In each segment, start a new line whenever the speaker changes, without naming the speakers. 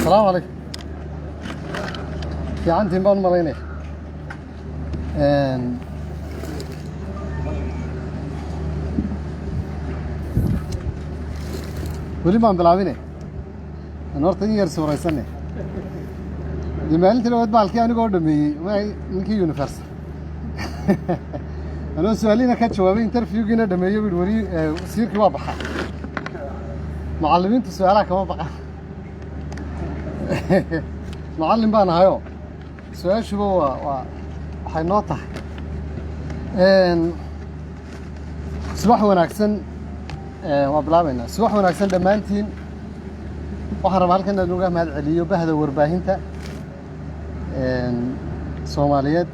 السلام عليكم. في عندي بان مريني ولي ما بلعبيني انا ورتني يرسم رئيسني جمالتي لو اتبع الكي انا قول دمي ما نكي يونيفرس انا سؤالينا كجوابين انترفيو جينا دمي وري سيركي واضحه معلمين سؤالها كما بقى معلم بقى انا هايو سؤال شو هو حينوطح صباح وناكسن وبلابنا صباح وناكسن دمانتين waxaan rabaa halkan inaan uga mahad celiyo bahda warbaahinta Soomaaliyeed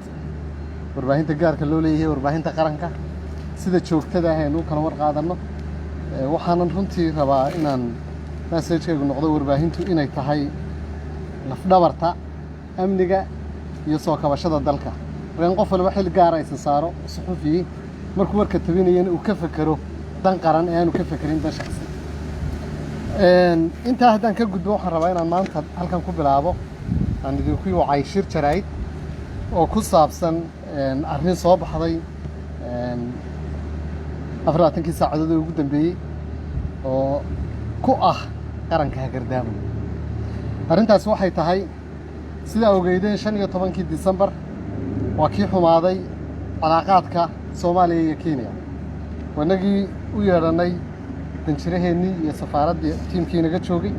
warbaahinta gaarka loo leeyahay warbaahinta qaranka sida joogtada ah ee uu kala war qaadano waxaan runtii rabaa inaan message-kaygu noqdo warbaahintu inay tahay laf dhabarta amniga iyo soo kabashada dalka reen qof walba xil gaar ah saaro suxufi markuu warka tabinayeen uu ka fakaro dan qaran ee aanu ka fakirin dan shakhsi inta haddaan ka gudbo waxaan rabaa inaan maanta halkan ku bilaabo aan idinku wacay shir jarayd oo ku saabsan arrin soo baxday 24 saacadood ugu dambeeyay oo ku ah qaranka Hagardaamo arrintaas waxay tahay sida ogeydeen 15 December waa kii xumaaday calaaqaadka Soomaaliya iyo Kenya wanagii u yeeranay danjiraheennii iyo safaaradda tiimkii naga joogay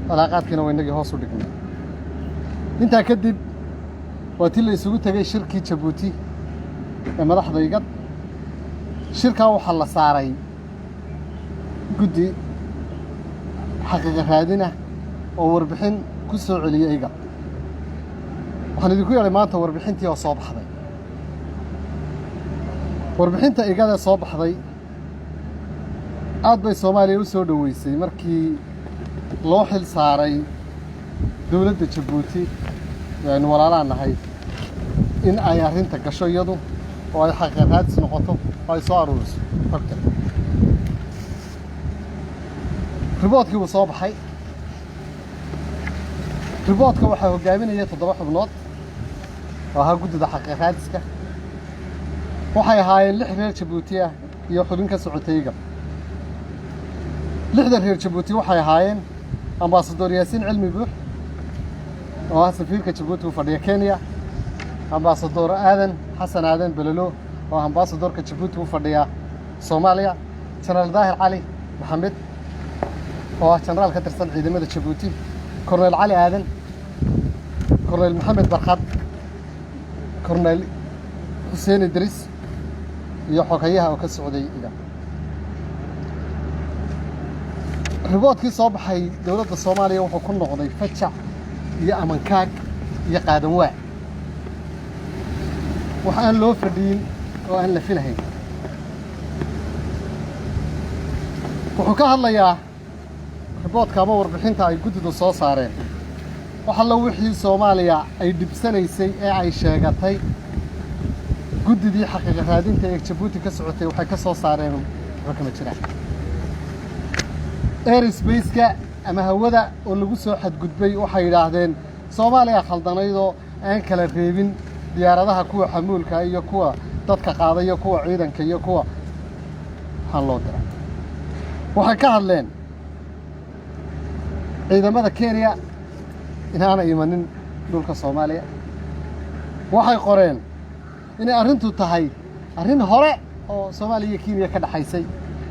calaaqaadkiina way nagii hoos u dhignay intaa kadib waa tii la isugu tagay shirkii Djibouti ee madaxda igad shirka waxa la saaray guddi xaqiiqo raadina oo warbixin ku soo celiyay igad waxaan idinku yeelay maanta warbixintii oo soo baxday warbixinta igada soo baxday aad bay Soomaaliya u soo dhaweysay markii loo xil saaray dawladda Djibouti ee walaalaan nahay in ay arrinta gasho iyadu oo ay xaqiiqaad noqoto oo ay soo aruuriso xogta riboodkii uu soo baxay riboodka waxa hogaaminaya 7 xubnood oo ha guddida xaqiiqaadka waxay ahaayeen 6 reer Djibouti ah iyo xubin ka socotayga 6 reer Djibouti waxay ahaayeen ambassador Yaasiin Cilmi Buux oo ah safiirka Djibouti u fadhiya Kenya ambassador Aadan Xasan Aadan Belelo oo ambassadorka Djibouti u fadhiya Soomaaliya General Daahir Cali Maxamed oo ah general ka tirsan ciidamada Djibouti Colonel Cali Aadan Colonel Maxamed Barxad Colonel Hussein Idris iyo xogayaha oo ka socday iga riboodkii soo baxay dawladda Soomaaliya wuxuu ku noqday fajac iyo amankaag iyo qaadan waa waxaan loo fadhiin oo aan la filahayn wuxuu ka hadlayaa riboodka ama warbixinta ay guddidu soo saareen waxa la wixii Soomaaliya ay dibsanaysay ee ay sheegatay guddidii xaqiiqo raadinta ee Djibouti ka socotay waxay ka soo saareen waxkama jiraan airspace-ka ama hawada oo lagu soo xadgudbay waxay yiraahdeen Soomaaliya khaldanaydo aan kala reebin diyaaradaha kuwa xamuulka iyo kuwa dadka qaaday iyo kuwa ciidanka iyo kuwa waxaan loo diray waxay ka hadleen ciidamada Kenya inaana imanin dhulka Soomaaliya waxay qoreen inay arrintu tahay arrin hore oo Soomaaliya iyo Kenya ka dhaxaysay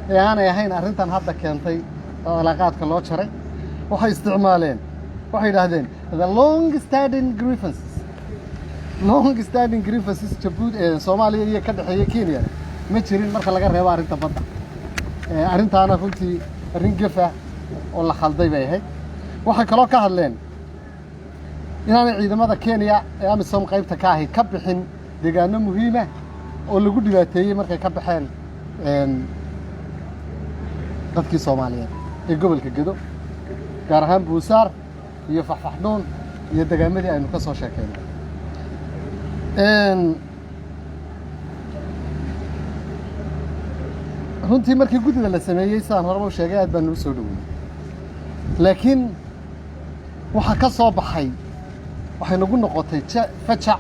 ee aanay ahayn arrintan hadda keentay calaaqaadka loo jaray waxay isticmaaleen waxay yiraahdeen the long standing grievances Djibouti ee Soomaaliya iyo ka dhaxeeya Kenya ma jirin marka laga reebo arrinta badda arrintaana runtii arrin gafa oo la khalday bay ahayd waxay kaloo ka hadleen inaanay ciidamada Kenya ee AMISOM qaybta ka ahi ka bixin deegaano muhiim ah oo lagu dhibaateeyay markay ka baxeen dadkii Soomaaliyeed ee gobolka Gedo gaar ahaan Buusaar iyo Faxfaxdhoon iyo deegaamadii aynu ka soo sheekeynay runtii markii guddida la sameeyay saan horeba u sheegay aad baan u soo dhaweeyay laakiin waxa ka soo baxay waxay nagu noqotay fajac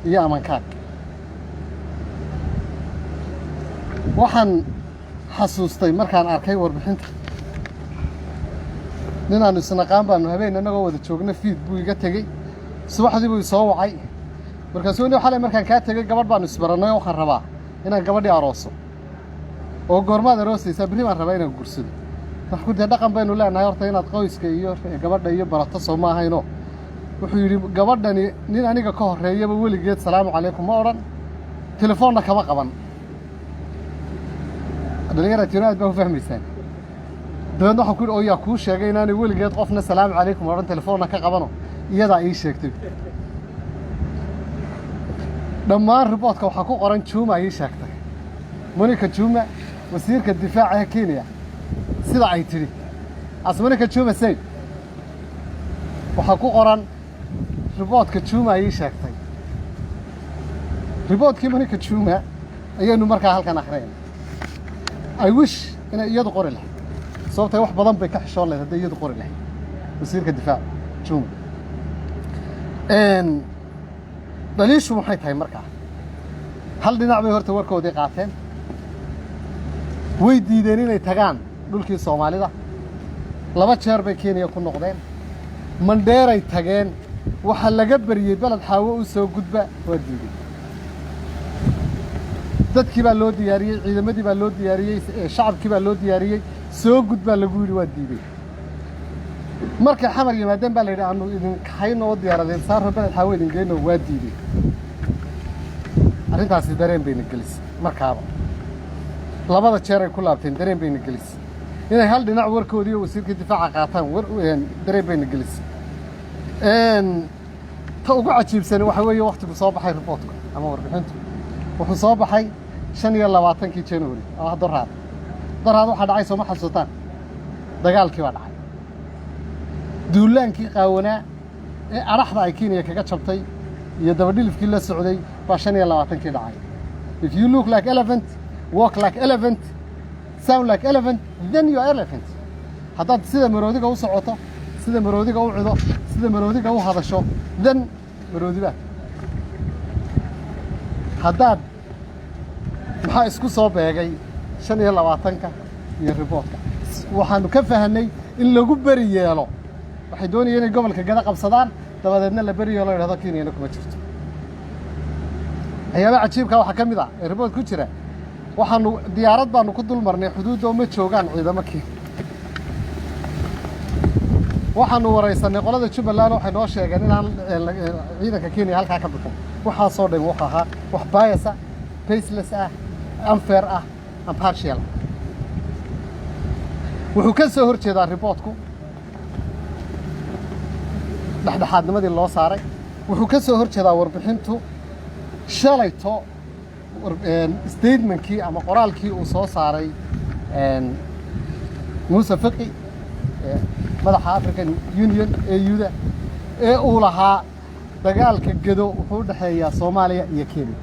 iyo amankaag waxaan xasuustay markaan arkay warbixinta ninaan isnaqaan baanu habeen anagoo wada joogna fiid buu iga tegey subaxdii buu soo wacay markaasuu inuu xalay markaan ka tagay gabadh baanu isbaranay oo waxaan rabaa inaan gabadhii arooso oo goormaad aroosaysaa berri baan rabaa inaan guursado wax ku dee dhaqan baynu leenahay horta inaad qoyska iyo gabadha iyo barato soo ma ahayno wuxuu yidhi gabadhani nin aniga ka horreeyaba weligeed salaamu calaykum ma odhan telefoonna kama qaban dhalinyarada aad baa u fahmaysaan dabeedna waxaan ku yidhi oo yaa kuu sheegay inaanay weligeed qofna salaamu calaykum odhan telefoonna ka qabano iyadaa ii sheegtay dhammaan riboodka waxaa ku qoran Juma ii sheegtay Monica Juma wasiirka difaaca Kenya sida ay tiri as Monica Juma said waxaa ku qoran riboodka Juma ii sheegtay riboodkii Monica Juma ayaanu markaa halkan akhriin I wish inay iyadu qori lahayd sababtay wax badan bay ka xishoon lahayd haddii iyadu qori lahayd wasiirka difaaca Juma daliishu waxay tahay markaa hal dhinac bay horta warkoodii qaateen way diideen inay tagaan dhulkii Soomaalida laba jeer bay Kenya ku noqdeen mandheeray tageen waxa laga bariyay balad xaawo u soo gudba waa diiday dadkii baa loo diyaariyay ciidamadii baa loo diyaariyay shacabkii baa loo diyaariyay soo gudba lagu yiri waa diiday marka xamar yimaadeen baa la yidhi aanu idin kaxayno oo diyaaradeen saaro balad xaawo idin geeyno waa diiday arrintaasi dareen bayna gelisay markaaba labada jeer ay ku laabteen dareen bayna gelisay inay hal dhinac warkoodii wasiirka difaaca qaataan dareen bayna gelisay ta ugu cajiibsan waxa weeye waqtigu soo baxay riboodka ama warbixintu wuxuu soo baxay 25 January oo doraad waxa dhacay soo ma xasuutaan dagaalkii waa dhacay duulaankii qaawanaa ee araxda ay Kenya kaga jabtay iyo dabadhilifkii la socday baa 25 dhacay if you look like elephant walk like elephant sound like elephant then you are elephant haddaad sida maroodiga u socoto sida maroodiga u cido sida maroodiga u hadasho then maroodiba haddaad maxaa isku soo beegay 25 iyo riboodka waxaanu ka fahanay in lagu bari yeelo waxay doonayeen inay gobolka gada qabsadaan dabadeedna la bari yeelo yiraahdo Kenya kuma jirto ayaaba cajiibka waxa kamid ah ribood ku jira waxaanu diyaarad baanu ku dul marnay xuduudda oo ma joogaan ciidamadkii waxaanu wareysanay qolada Jubbaland waxay noo sheegeen inaan ciidanka Kenya halka ka bixin waxa soo dhan waxa ahaa wax bias ah baseless ah unfair ah impartial wuxuu ka soo horjeedaa riboodku dhexdhexaadnimadii loo saaray wuxuu ka soo horjeedaa warbixintu shalayto statementkii ama qoraalkii uu soo saaray Muuse Faqi madaxa African Union AU-da ee uu lahaa dagaalka gado wuxuu u dhaxeeyaa Soomaaliya iyo Kenya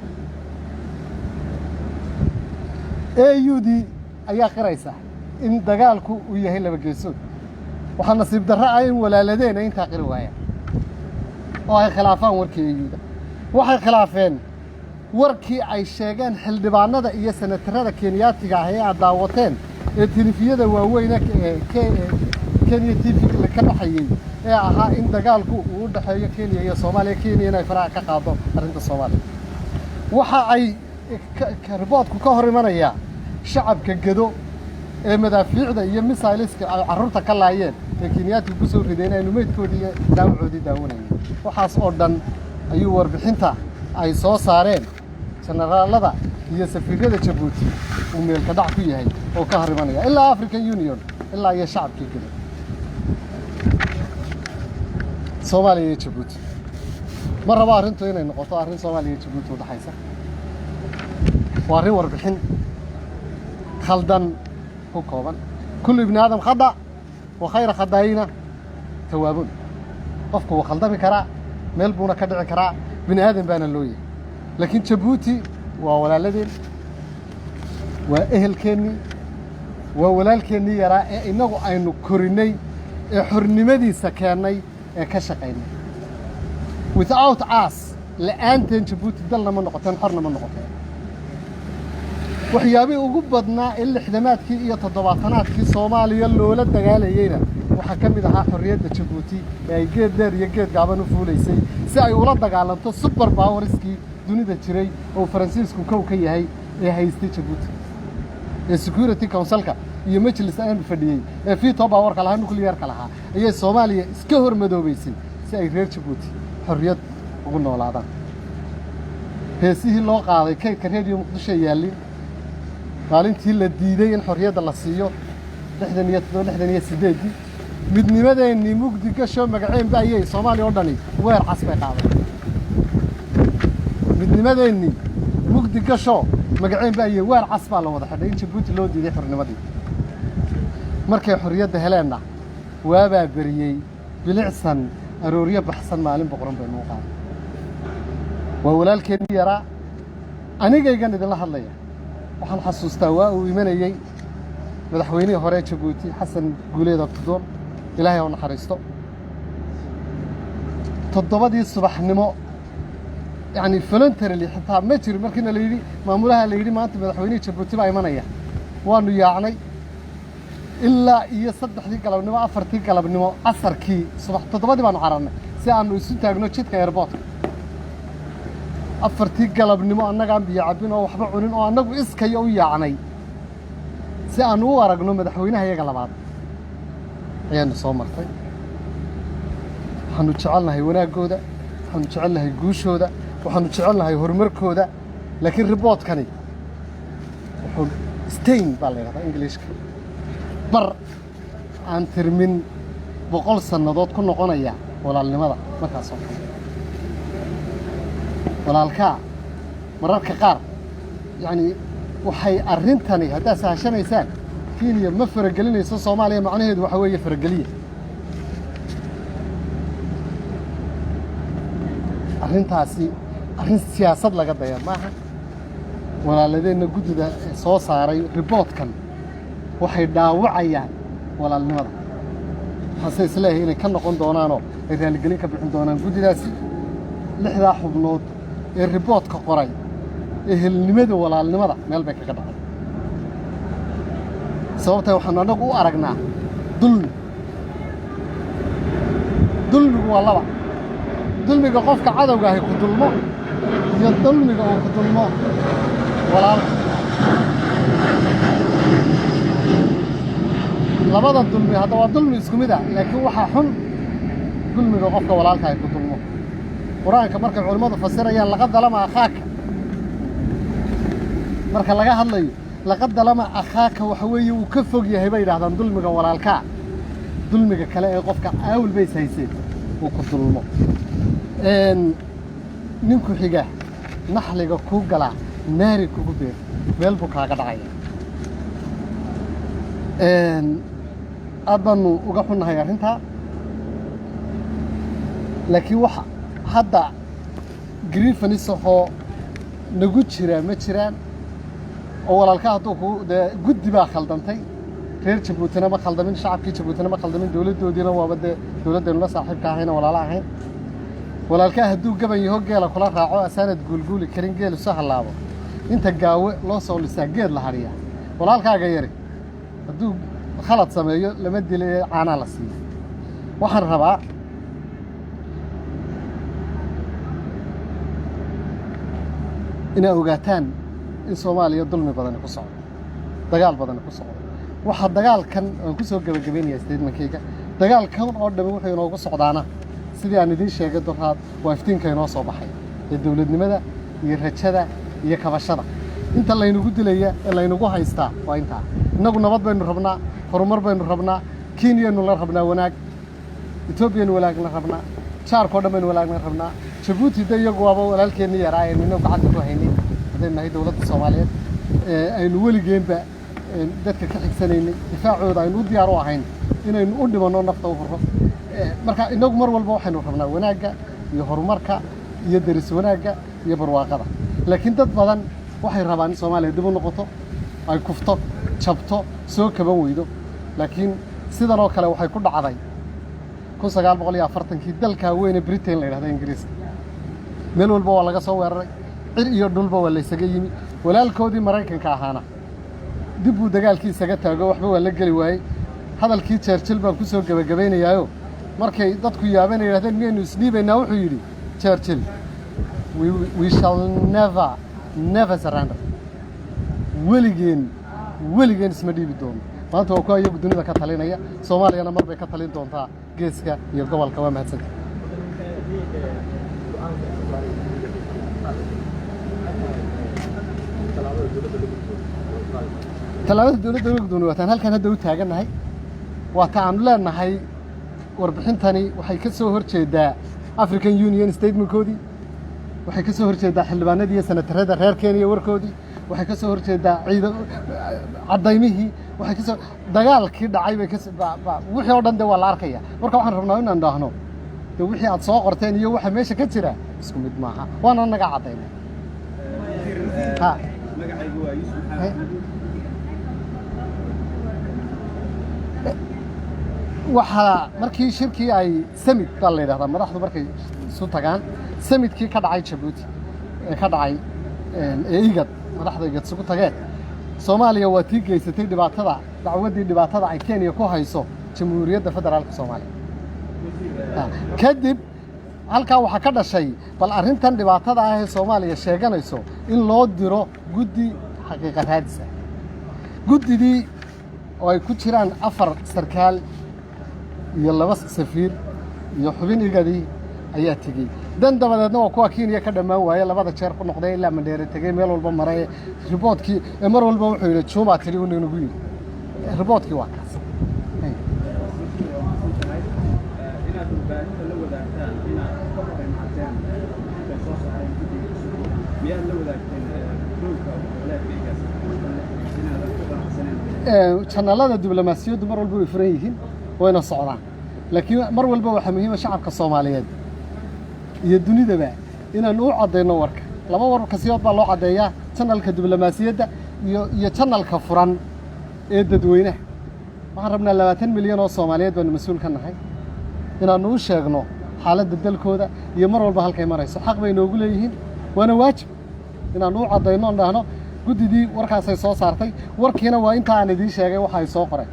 AU-di ayaa qiraysa in dagaalku uu yahay laba geesood waxa nasiib darro ah in walaaladeen inta qiri waayaan oo ay khilaafaan warkii AU-da waxay khilaafeen warkii ay sheegeen xildhibaanada iyo senatarada Kenyaatiga ah ee daawateen ee telefiyada waaweyn ee Kenya TV ka dhaxayay ee ahaa in dagaalku uu u dhaxeeyo Kenya iyo Soomaaliya Kenya inay faraha ka qaado arrinta Soomaaliya waxa ay riboodku ka hor imanaya shacabka gado ee madaafiicda iyo missileska ay carruurta ka laayeen ee Kenyaatiga ku soo rideen ay numeedkoodii daawacoodii daawanayeen waxaas oo dhan ayuu warbixinta ay soo saareen generaalada iyo safiirada Djibouti uu meel ka dhac ku yahay oo ka hor imanaya ilaa African Union ilaa iyo shacabkii gado Soomaaliya iyo Djibouti ma rabo arrintu inay noqoto arrin Soomaaliya iyo Djibouti u dhaxaysa waa arrin warbixin khaldan ku kooban kullu ibn aadam khada wa khayra khadaayina tawaabun qofku wuu khaldami karaa meel buuna ka dhici karaa bini aadam baana loo yahay laakiin Djibouti waa walaaladeen waa ehelkeennii waa walaalkeennii yaraa ee inagu aynu korinay ee xornimadiisa keenay ee ka shaqaynay without us la'aanteen Jabuuti dalna ma noqoteen xorna ma noqoteen waxyaabihii ugu badnaa in lixdamaadkii iyo toddobaatanaadkii Soomaaliya loola dagaalayayna waxaa ka mid ahaa xorriyadda Jabuuti ee ay geed dheer iyo geed gaaban u fuulaysay si ay ula dagaalanto super powerskii dunida jiray oo Faransiisku kow ka yahay ee haystay Jabuuti ee Security Council-ka iyo majlis aan fadhiyay ee veto power ka lahaa nuclear-ka lahaa ayay Soomaaliya iska hormadoobaysay si ay reer Jabuuti xorriyad ugu noolaadaan heesihii loo qaaday kaydka radio Muqdisho yaalin maalintii la diiday in xorriyadda la siiyo 67 midnimadeennii mugdi gasho magaceen baayay Soomaaliya oo dhani weer cas bay qaaday midnimadeennii mugdi gasho magaceen baayay weer cas baa la wada xidhay in Jabuuti loo diiday xornimadii markay xorriyadda heleenna waabaa beriyay bilicsan arooriyo baxsan maalin boqoran bay noo qaaday waa walaalkeennii yaraa anigaygan idinla hadlaya waxaan xasuustaa waa uu imanayay madaxweynihii hore Jabuuti Xasan Guuleed Abdidoon ilaahay oo naxariisto 7 subaxnimo yani voluntarily xitaa ma jiro markii la yiri maamulaha la yiri maanta madaxweynaha Jabuuti baa imanaya waanu yaacnay ilaa iyo 3 galabnimo 4 galabnimo casarkii subax 7 baan cararnay si aanu isu taagno jidka airport 4 galabnimo annaga aan biyo cabin oo waxba cunin oo annagu iskayo u yaacnay si aanu u aragno madaxweynaha iyaga labaad ayaanu soo martay waxaanu jecelnahay wanaagooda waxaanu jecelnahay guushooda waxaanu jecelnahay horumarkooda laakiin reportkani wuxuu stain baa la yiraahdaa Englishka bar aan tirmin 100 sanadood ku noqonaya walaalnimada markaas oo kale walaalka mararka qaar yani waxay arintani hadaa saashanaysaan Kenya ma faragelinayso Soomaaliya macnaheedu waxa weeye farageliye arintaasi arin siyaasad laga daya maaha walaaladeenna gudida soo saaray reportkan waxay dhaawacayaan walaalnimada xasay islaahay inay ka noqon doonaano ay raaligelin ka bixin doonaan gudidaasi 6 xubnood ee reportka qoray ehelnimada walaalnimada meel bay kaga dhacay sababtoo waxaan anagu u aragnaa dulmigu waa laba dulmiga qofka cadawga ah ku dulmo iyo dulmiga uu ku dulmo walaalka labada dulmi hadda waa dulmi isku mid ah laakiin waxa xun dulmiga qofka walaalka ah ku dulmo quraanka marka culimadu fasirayaan laqad dalama akhaaka marka laga hadlayo laqad dalama akhaaka waxa weeye uu ka fog yahay bay yiraahdaan dulmiga walaalka dulmiga kale ee qofka aawil bay saysay uu ku dulmo ninku xiga naxliga ku gala naari kugu beer meel buu kaaga dhacaya aadanu uga xunnahay arrinta laakiin waxa hadda grievance oo nagu jira ma jiraan oo walaalka haduu ku guddi baa khaldantay reer Jabuutina ma khaldamin shacabkii Jabuutina ma khaldamin dawladoodina waa dawladeenu la saaxiibka ahayna walaalaha ahayn walaalka haduu gaban yahay geela kula raaco asaanad guulguuli karin geel soo halaabo inta gaawe loo soo lisaa geed la hariya walaalkaaga yari haduu khalad sameeyo lama dilay caana la siiyo waxaan rabaa ina ogaataan in Soomaaliya dulmi badan ku socdo dagaal badan ku socdo waxa dagaalkan aan ku soo gabagabeynaya statement-kayga dagaalkan oo dhan wuxuu inoogu socdaana sidii aan idin sheegay doraad waa iftiinka inoo soo baxay ee dawladnimada iyo rajada iyo kabashada inta la inagu dilaya ee la inagu haystaa waa inta inagu nabad baynu rabnaa horumar baynu rabnaa Kenya nu la rabnaa wanaag Ethiopia nu walaag la rabnaa Charko dhamaan walaag la rabnaa Djibouti iyagu waaba walaalkeennii yaraa ee nina gacanta ku haynay hadaynahay dawladda Soomaaliyeed aynu weligeynba dadka ka xigsanayna difaacooda aynu u diyaar u ahayn inaynu u dhimano nafta u furo marka inagu mar walba waxaynu rabnaa wanaaga iyo horumarka iyo daris wanaaga iyo barwaaqada laakiin dad badan waxay rabaan Soomaaliya dib u noqoto ay kufto jabto soo kaban weydo laakiin sidan oo kale waxay ku dhacday 1940kii dalka weyn ee Britain la yiraahdo Ingiriiska meel walba waa laga soo weeraray cir iyo dhulba waa la isaga yimi walaalkoodii Mareykanka ahaana dib uu dagaalkii isaga taago waxba waa la gali waayay hadalkii Churchill baan ku soo gabagabeynayaayo markay dadku yaabeen yiraahdeen miyaynu isdhiibaynaa wuxuu yidhi Churchill we shall never surrender weligeen isma dhiibi doono maanta waa ku ayagu dunida ka talinaya Soomaaliyana mar bay ka talin doontaa geeska iyo gobolka waa mahadsantahay talaabada dawladda ugu doonay wataan halkan hadda u taaganahay waa taan leenahay warbixintani waxay ka soo horjeedaa African Union statement-koodii waxay ka soo horjeedaa xildhibaanadii iyo senatarada reer Kenya warkoodii waxay ka soo horjeedaa ciidan cadaymihii waxay ka soo dagaalkii dhacay bay ka wixii oo dhan waa la arkaya marka waxaan rabnaa inaan dhaahno wixii aad soo qorteen iyo waxa meesha ka jira isku mid maaha waana naga cadaynay magacaygu waa Yuusuf waxa markii shirkii ay summit baa la yiraahdaa madaxdu markay isu tagaan summitkii ka dhacay Djibouti ka dhacay IGAD madaxda IGAD isugu tageen Soomaaliya waa tii geysatay dhibaatada ay Kenya ku hayso Jamhuuriyadda Federaalka Soomaaliya kadib halka waxa ka dhashay bal arrintan dhibaatada ah ee Soomaaliya sheeganayso in loo diro guddi xaqiiqad raadisa guddidii oo ay ku jiraan 4 sarkaal iyo 2 safiir iyo xubin IGADii ayaa tagay dan dabadeedna waa kuwa Kenya ka dhamaan waayay labada jeer ku noqday ilaa Mandheere tagay meel walba maray reportkii mar walba wuxuu yiri Juma tiri uu nagu yiri reportkii waa kaas channelada diblomaasiyaddu mar walba way furan yihiin wayna socdaan laakiin mar walba waxa muhiim ah shacabka Soomaaliyeed iyo dunidaba inaan u cadeyno warka laba war kasiyood baa loo cadeeyaa channelka diblomaasiyadda iyo channelka furan ee dadweynaha waxaan rabnaa 20 milyan oo Soomaaliyeed baan mas'uul ka nahay inaan u sheegno xaaladda dalkooda iyo mar walba halkay marayso xaq bay noogu leeyihiin waana waajib inaan u cadeyno dhahno guddidii warkaas ay soo saartay warkiina waa inta aan idin sheegay waxa ay soo qoreen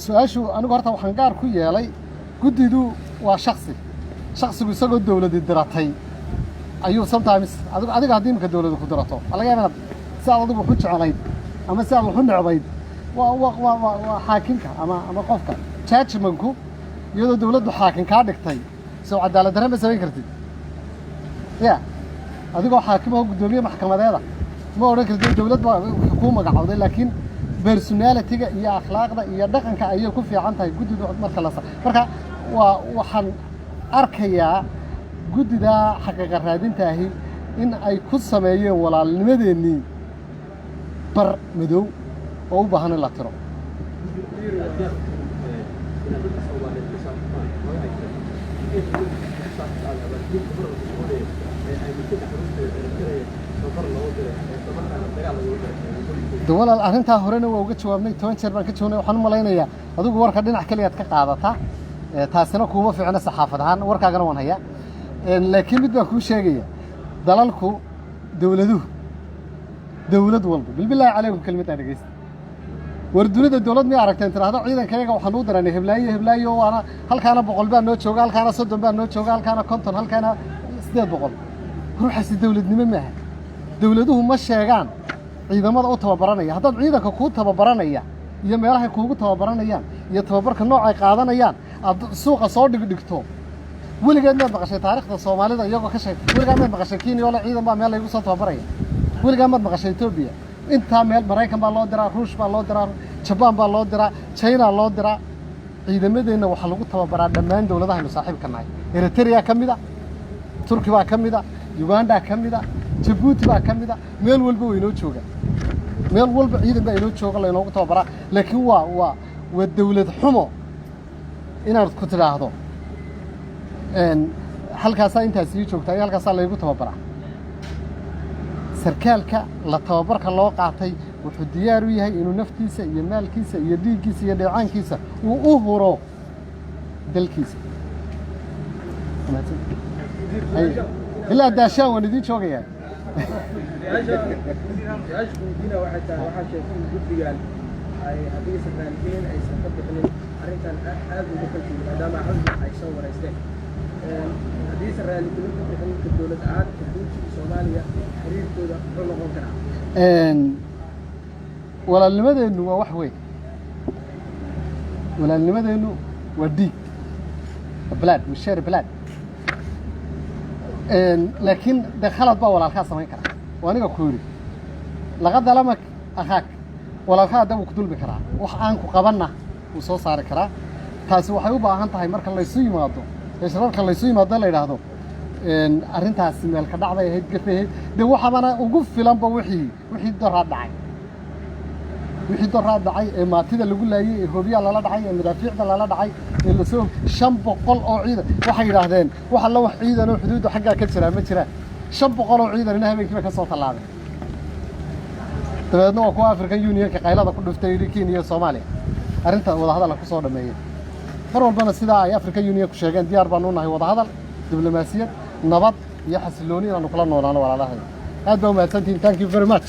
su'aashu anigu horta waxaan gaar ku yeelay guddidu waa shakhsigu isagoo dawladda diratay ayuu sometimes adiga haddii imka dawladda ku dirato laga yaabaa si aad adigu ku jecelayd ama si aad wax u necbayd waa xaakinka ama qofka judgment-ku iyadoo dawladdu xaakin kaa dhigtay soo cadaalad darro ma samayn kartid ya adigoo xaakim oo guddoomiye maxkamadeeda ma odhan kartid dawlad baa kuu magacawday laakiin personality-ga iyo akhlaaqda iyo dhaqanka ayay ku fiican tahay guddidu marka marka waxaan arkayaa guddida xaqiiqa raadinta ahi in ay ku sameeyeen walaalnimadeennii bar madow oo u baahan in la tiro dawlad arrinta horena waa uga jawaabnay 10 jeer baan ka jawaabnay waxaan u malaynayaa adigu warka dhinac kaliya aad ka qaadataa taasina kuuma fiicna saxaafad ahaan warkaagana waan hayaa laakiin mid baan kuu sheegaya dalalku dawlad walba bilbilaahi calaykum kelmadaan dhegeysta war dunida dawlad ma aragteen tiraahdo ciidankayaga waxaan u diranay heblaayo waana halkaana 100 baa noo jooga halkaana 30 baa noo jooga halkaana 50 halkaana 800 ruuxaasi dawladnimo ma aha dawladuhu ma sheegaan ciidamada u tababaranaya haddaad ciidanka ku tababaranaya iyo meelaha kuugu tababaranayaan iyo tababarka nooc ay qaadanayaan aad suuqa soo dhigto weligeed ma maqashay taariikhda Soomaalida iyagoo ka sheeg weligeed ma maqashay Kenya oo ciidan baa meel lagu soo tababaraya weligeed ma maqashay Ethiopia inta meel Mareykan baa loo diraa Ruush baa loo diraa Japan baa loo diraa China loo diraa ciidamadeena waxa lagu tababaraa dhammaan dawladaha saaxiibka nahay Eritrea kamida Turki baa kamida Uganda kamida Djibouti baa kamida meel walba way noo joogaan meel walba ciidan baa inoo jooga la inoogu tababaraa laakiin waa dawlad xumo inaad ku tiraahdo halkaasaa intaas ii joogtaa iyo halkaasaa laygu tababaraa sarkaalka la tababarka loo qaatay wuxuu diyaar u yahay inuu naftiisa iyo maalkiisa iyo dhiiggiisa iyo dheecaankiisa uu u huro dalkiisa ilaa daashaan waan idiin joogayaa
haddii saraakiin aysan ka bixinin arrintan aad uga kalfiyey maadaama xusbi ay soo wareysteen haddii saraakiin ka bixinin ka dowlad ahaan xuduudka Soomaaliya xiriirkooda wuxuu noqon karaa
walaalnimadeennu waa wax weyn walaalnimadeennu waa dhiig blood we share blood laakiin de khalad baa walaalkaa samayn kara waa aniga ku yiri laga dalamak akhaak walaalkaa hadda wuu ku dulmi karaa wax aan ku qabanna wuu soo saari karaa taasi waxay u baahan tahay marka laysu yimaado shirarka laysu yimaado la yidhaahdo arrintaasi meel ka dhacday ahayd gafahayd de waxabana ugu filanba wixii doraa dhacay ee maatida lagu laayay ee hoobiyaa lala dhacay ee madaafiicda lala dhacay ee la soo 500 oo ciidan waxay yiraahdeen wax alla wax ciidan oo xuduud xagga ka jira ma jiraan 500 oo ciidan in habeenkii ka soo talaabay dabeedna waa kuwa African Union ka qaylada ku dhuftay Kenya iyo Soomaaliya arrinta wada hadal ku soo dhameeyay mar walbana sida ay African Union ku sheegeen diyaar baan u nahay wada hadal diblomaasiyad nabad iyo xasilooni inaan kula noolaano walaalahay aad baa u mahadsantihiin thank you very much